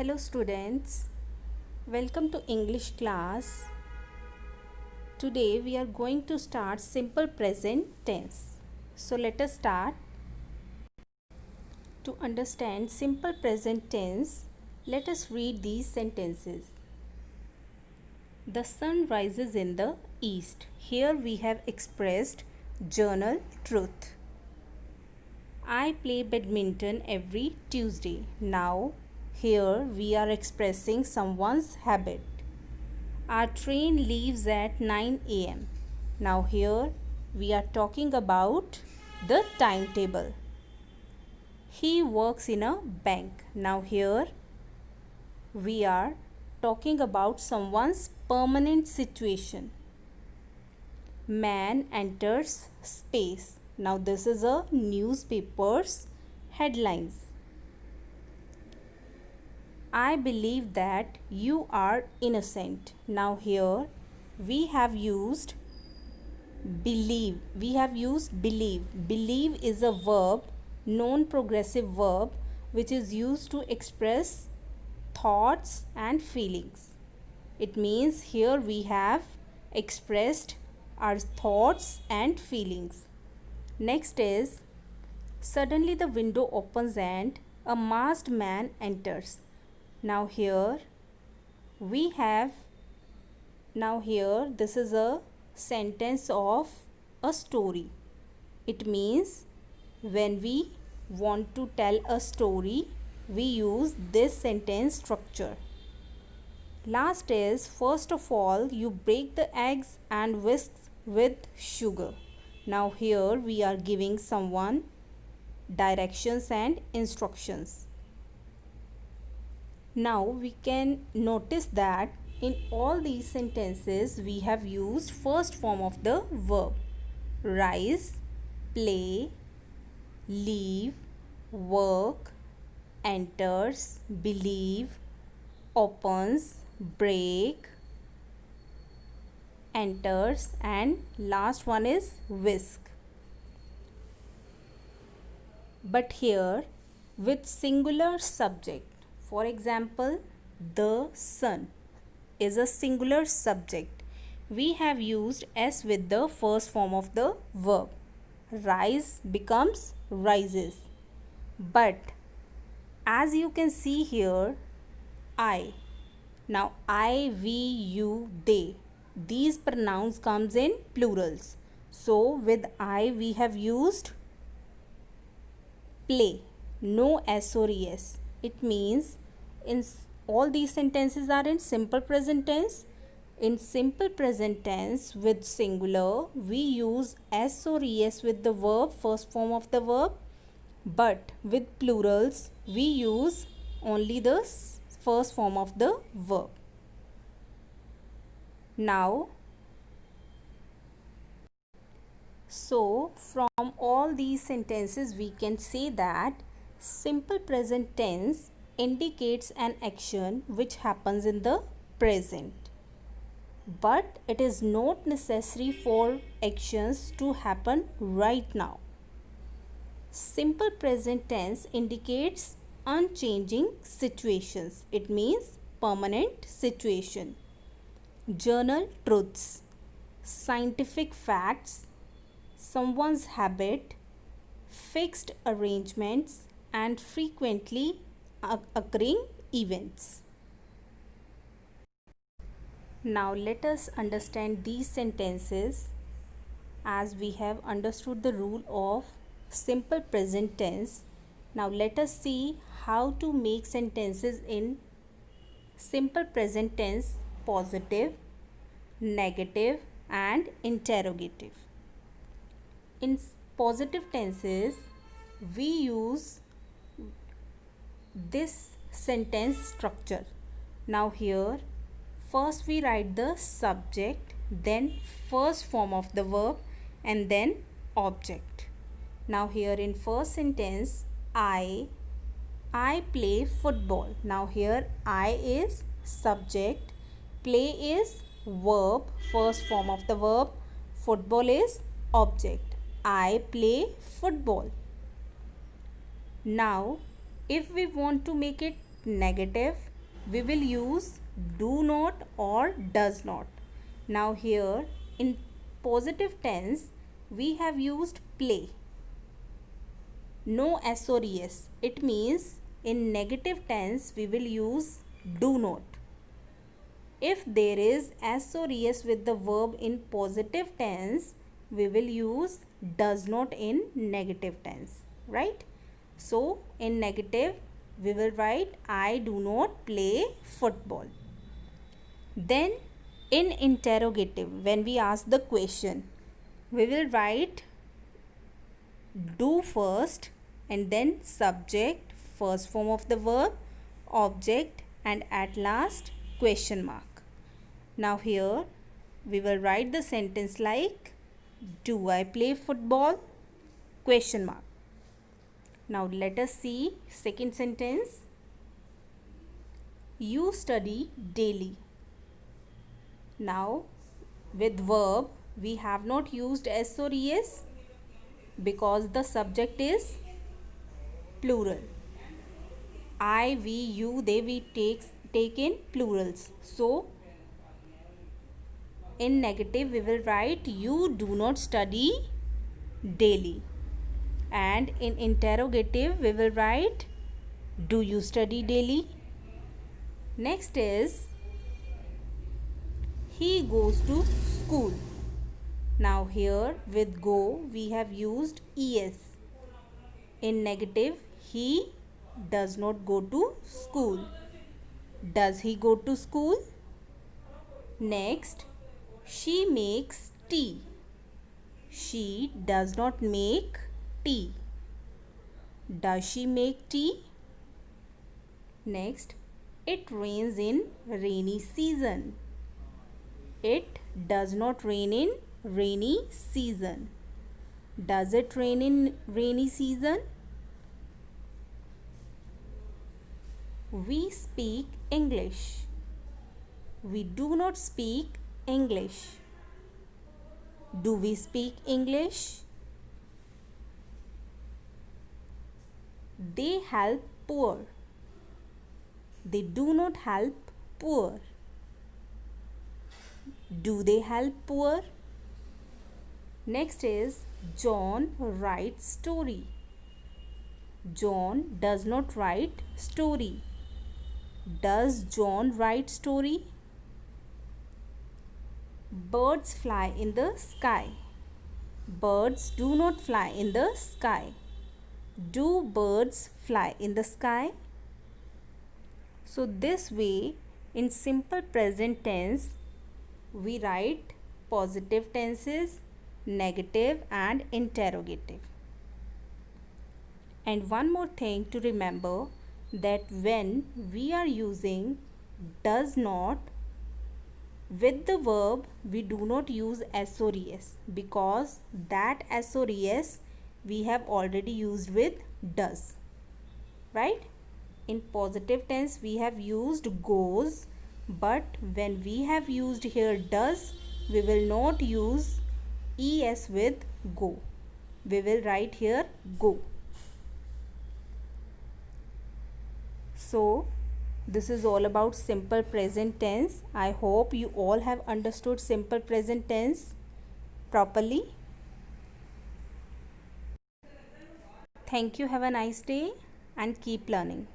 Hello students, welcome to English class. Today we are going to start simple present tense. So let us start. To understand simple present tense, let us read these sentences. The sun rises in the east. Here we have expressed journal truth. I play badminton every Tuesday. Now here we are expressing someone's habit. Our train leaves at 9 a.m. Now here we are talking about the timetable. He works in a bank. Now here we are talking about someone's permanent situation. Man enters space. Now this is a newspaper's headlines. I believe that you are innocent. Now here we have used believe. Believe is a verb, non-progressive verb, which is used to express thoughts and feelings. It means here we have expressed our thoughts and feelings. Next is, suddenly the window opens and a masked man enters. Now here this is a sentence of a story. It means when we want to tell a story, we use this sentence structure. Last is, first of all, you break the eggs and whisk with sugar. Now here we are giving someone directions and instructions. Now we can notice that in all these sentences we have used first form of the verb. Rise, play, leave, work, enters, believe, opens, break, enters, and last one is whisk. But here with singular subject. For example, the sun is a singular subject. We have used S with the first form of the verb. Rise becomes rises. But as you can see here, I. Now I, we, you, they. These pronouns comes in plurals. So with I we have used play. No S or ES. It means in all these sentences are in simple present tense. In simple present tense with singular, we use S or ES with the verb, first form of the verb. But with plurals, we use only the first form of the verb. Now, so from all these sentences, we can say that simple present tense indicates an action which happens in the present. But it is not necessary for actions to happen right now. Simple present tense indicates unchanging situations. It means permanent situation. Journal truths, scientific facts, someone's habit, fixed arrangements, and frequently occurring events. Now let us understand these sentences as we have understood the rule of simple present tense. Now let us see how to make sentences in simple present tense positive, negative, and interrogative. In positive tenses, we use this sentence structure. Now here, first we write the subject, then first form of the verb, and then object. Now here in first sentence, I play football. Now here I is subject, play is verb, first form of the verb, football is object. I play football. Now if we want to make it negative, we will use do not or does not. Now here in positive tense we have used play. No s or es. It means in negative tense we will use do not. If there is s or es with the verb in positive tense, we will use does not in negative tense, right? So in negative we will write I do not play football. Then in interrogative, when we ask the question, we will write do first and then subject, first form of the verb, object, and at last question mark. Now here we will write the sentence like do I play football? Question mark. Now let us see second sentence. You study daily. Now with verb we have not used s or es because the subject is plural. I, we, you, they, we take in plurals. So in negative we will write you do not study daily. And in interrogative we will write do you study daily? Next is he goes to school. Now here with go we have used es. In negative he does not go to school. Does he go to school? Next, she makes tea. She does not make tea. Does she make tea? Next, it rains in rainy season. It does not rain in rainy season. Does it rain in rainy season? We speak English. We do not speak English. Do we speak English? They help poor. They do not help poor. Do they help poor? Next is John writes story. John does not write story. Does John write story? Birds fly in the sky. Birds do not fly in the sky. Do birds fly in the sky? So this way in simple present tense we write positive tenses, negative and interrogative. And one more thing to remember, that when we are using does not with the verb we do not use s or es because that s or es we have already used with does, right? In positive tense we have used goes, but when we have used here does we will not use es with go. We will write here go. So this is all about simple present tense. I hope you all have understood simple present tense properly. Thank you. Have a nice day and keep learning.